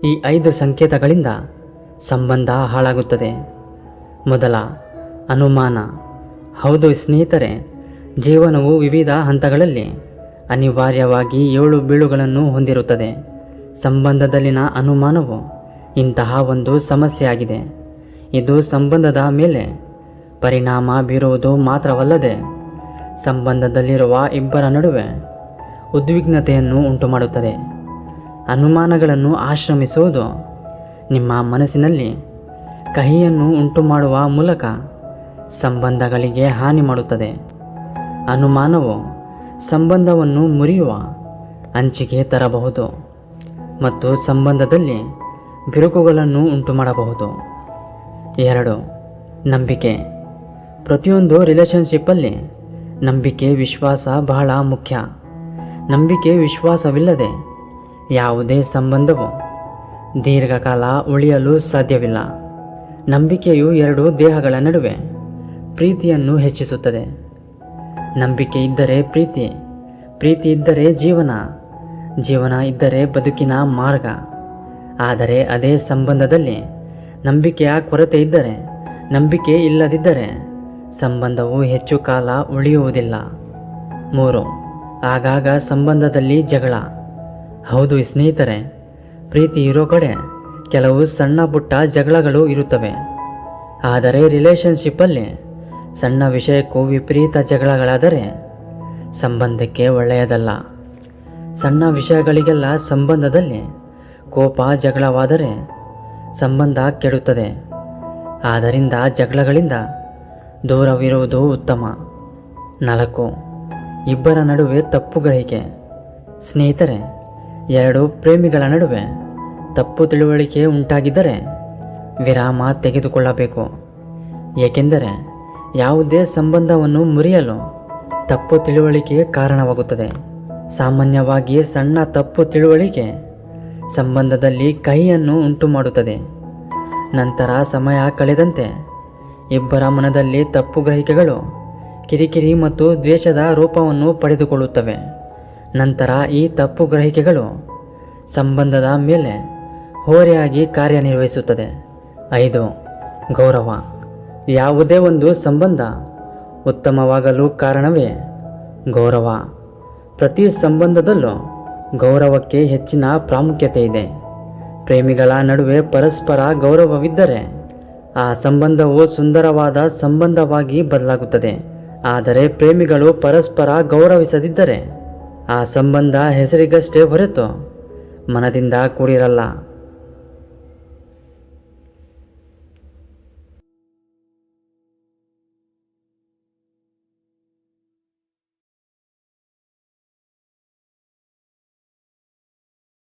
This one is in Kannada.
ಈ 5 ಸಂಕೇತಗಳಿಂದ ಸಂಬಂಧ ಹಾಳಾಗುತ್ತದೆ. ಮೊದಲ, ಅನುಮಾನ. ಹೌದು ಸ್ನೇಹಿತರೆ, ಜೀವನವು ವಿವಿಧ ಹಂತಗಳಲ್ಲಿ ಅನಿವಾರ್ಯವಾಗಿ ಏಳು ಬೀಳುಗಳನ್ನು ಹೊಂದಿರುತ್ತದೆ. ಸಂಬಂಧದಲ್ಲಿನ ಅನುಮಾನವು ಇಂತಹ ಒಂದು ಸಮಸ್ಯೆಯಾಗಿದೆ. ಇದು ಸಂಬಂಧದ ಮೇಲೆ ಪರಿಣಾಮ ಬೀರುವುದು ಮಾತ್ರವಲ್ಲದೆ ಸಂಬಂಧದಲ್ಲಿರುವ ಇಬ್ಬರ ನಡುವೆ ಉದ್ವಿಗ್ನತೆಯನ್ನು ಉಂಟುಮಾಡುತ್ತದೆ. ಅನುಮಾನಗಳನ್ನು ಆಶ್ರಮಿಸುವುದು ನಿಮ್ಮ ಮನಸ್ಸಿನಲ್ಲಿ ಕಹಿಯನ್ನು ಉಂಟುಮಾಡುವ ಮೂಲಕ ಸಂಬಂಧಗಳಿಗೆ ಹಾನಿ ಮಾಡುತ್ತದೆ. ಅನುಮಾನವು ಸಂಬಂಧವನ್ನು ಮುರಿಯುವ ಅಂಚಿಗೆ ತರಬಹುದು ಮತ್ತು ಸಂಬಂಧದಲ್ಲಿ ಬಿರುಕುಗಳನ್ನು ಉಂಟುಮಾಡಬಹುದು. 2. ನಂಬಿಕೆ. ಪ್ರತಿಯೊಂದು ರಿಲೇಷನ್ಶಿಪ್ಪಲ್ಲಿ ನಂಬಿಕೆ ವಿಶ್ವಾಸ ಬಹಳ ಮುಖ್ಯ. ನಂಬಿಕೆ ವಿಶ್ವಾಸವಿಲ್ಲದೆ ಯಾವುದೇ ಸಂಬಂಧವು ದೀರ್ಘಕಾಲ ಉಳಿಯಲು ಸಾಧ್ಯವಿಲ್ಲ. ನಂಬಿಕೆಯು 2 ದೇಹಗಳ ನಡುವೆ ಪ್ರೀತಿಯನ್ನು ಹೆಚ್ಚಿಸುತ್ತದೆ. ನಂಬಿಕೆ ಇದ್ದರೆ ಪ್ರೀತಿ, ಪ್ರೀತಿ ಇದ್ದರೆ ಜೀವನ, ಜೀವನ ಇದ್ದರೆ ಬದುಕಿನ ಮಾರ್ಗ. ಆದರೆ ಅದೇ ಸಂಬಂಧದಲ್ಲಿ ನಂಬಿಕೆಯ ಕೊರತೆ ಇದ್ದರೆ, ನಂಬಿಕೆ ಇಲ್ಲದಿದ್ದರೆ ಸಂಬಂಧವು ಹೆಚ್ಚು ಕಾಲ ಉಳಿಯುವುದಿಲ್ಲ. 3. ಆಗಾಗ ಸಂಬಂಧದಲ್ಲಿ ಜಗಳ. ಹೌದು ಸ್ನೇಹಿತರೆ, ಪ್ರೀತಿ ಇರೋ ಕಡೆ ಕೆಲವು ಸಣ್ಣ ಪುಟ್ಟ ಜಗಳಗಳು ಇರುತ್ತವೆ. ಆದರೆ ರಿಲೇಷನ್ಶಿಪ್ಪಲ್ಲಿ ಸಣ್ಣ ವಿಷಯಕ್ಕೂ ವಿಪರೀತ ಜಗಳಗಳಾದರೆ ಸಂಬಂಧಕ್ಕೆ ಒಳ್ಳೆಯದಲ್ಲ. ಸಣ್ಣ ವಿಷಯಗಳಿಗೆಲ್ಲ ಸಂಬಂಧದಲ್ಲಿ ಕೋಪ ಜಗಳವಾದರೆ ಸಂಬಂಧ ಕೆಡುತ್ತದೆ. ಆದ್ದರಿಂದ ಜಗಳಗಳಿಂದ ದೂರವಿರುವುದು ಉತ್ತಮ. 4. ಇಬ್ಬರ ನಡುವೆ ತಪ್ಪು ಗ್ರಹಿಕೆ. ಸ್ನೇಹಿತರೆ, 2 ಪ್ರೇಮಿಗಳ ನಡುವೆ ತಪ್ಪು ತಿಳುವಳಿಕೆ ಉಂಟಾಗಿದ್ದರೆ ವಿರಾಮ ತೆಗೆದುಕೊಳ್ಳಬೇಕು. ಏಕೆಂದರೆ ಯಾವುದೇ ಸಂಬಂಧವನ್ನು ಮುರಿಯಲು ತಪ್ಪು ತಿಳುವಳಿಕೆ ಕಾರಣವಾಗುತ್ತದೆ. ಸಾಮಾನ್ಯವಾಗಿ ಸಣ್ಣ ತಪ್ಪು ತಿಳುವಳಿಕೆ ಸಂಬಂಧದಲ್ಲಿ ಕಹಿಯನ್ನು ಉಂಟುಮಾಡುತ್ತದೆ. ನಂತರ ಸಮಯ ಕಳೆದಂತೆ ಇಬ್ಬರ ಮನದಲ್ಲಿ ತಪ್ಪು ಗ್ರಹಿಕೆಗಳು ಕಿರಿಕಿರಿ ಮತ್ತು ದ್ವೇಷದ ರೂಪವನ್ನು ಪಡೆದುಕೊಳ್ಳುತ್ತವೆ. ನಂತರ ಈ ತಪ್ಪು ಗ್ರಹಿಕೆಗಳು ಸಂಬಂಧದ ಮೇಲೆ ಹೊರೆಯಾಗಿ ಕಾರ್ಯನಿರ್ವಹಿಸುತ್ತದೆ. 5. ಗೌರವ. ಯಾವುದೇ ಒಂದು ಸಂಬಂಧ ಉತ್ತಮವಾಗಲು ಕಾರಣವೇ ಗೌರವ. ಪ್ರತಿ ಸಂಬಂಧದಲ್ಲೂ ಗೌರವಕ್ಕೆ ಹೆಚ್ಚಿನ ಪ್ರಾಮುಖ್ಯತೆ ಇದೆ. ಪ್ರೇಮಿಗಳ ನಡುವೆ ಪರಸ್ಪರ ಗೌರವವಿದ್ದರೆ ಆ ಸಂಬಂಧವು ಸುಂದರವಾದ ಸಂಬಂಧವಾಗಿ ಬದಲಾಗುತ್ತದೆ. ಆದರೆ ಪ್ರೇಮಿಗಳು ಪರಸ್ಪರ ಗೌರವಿಸದಿದ್ದರೆ ಆ ಸಂಬಂಧ ಹೆಸರಿಗಷ್ಟೇ ಹೊರತು ಮನದಿಂದ ಕೂಡಿರಲ್ಲ.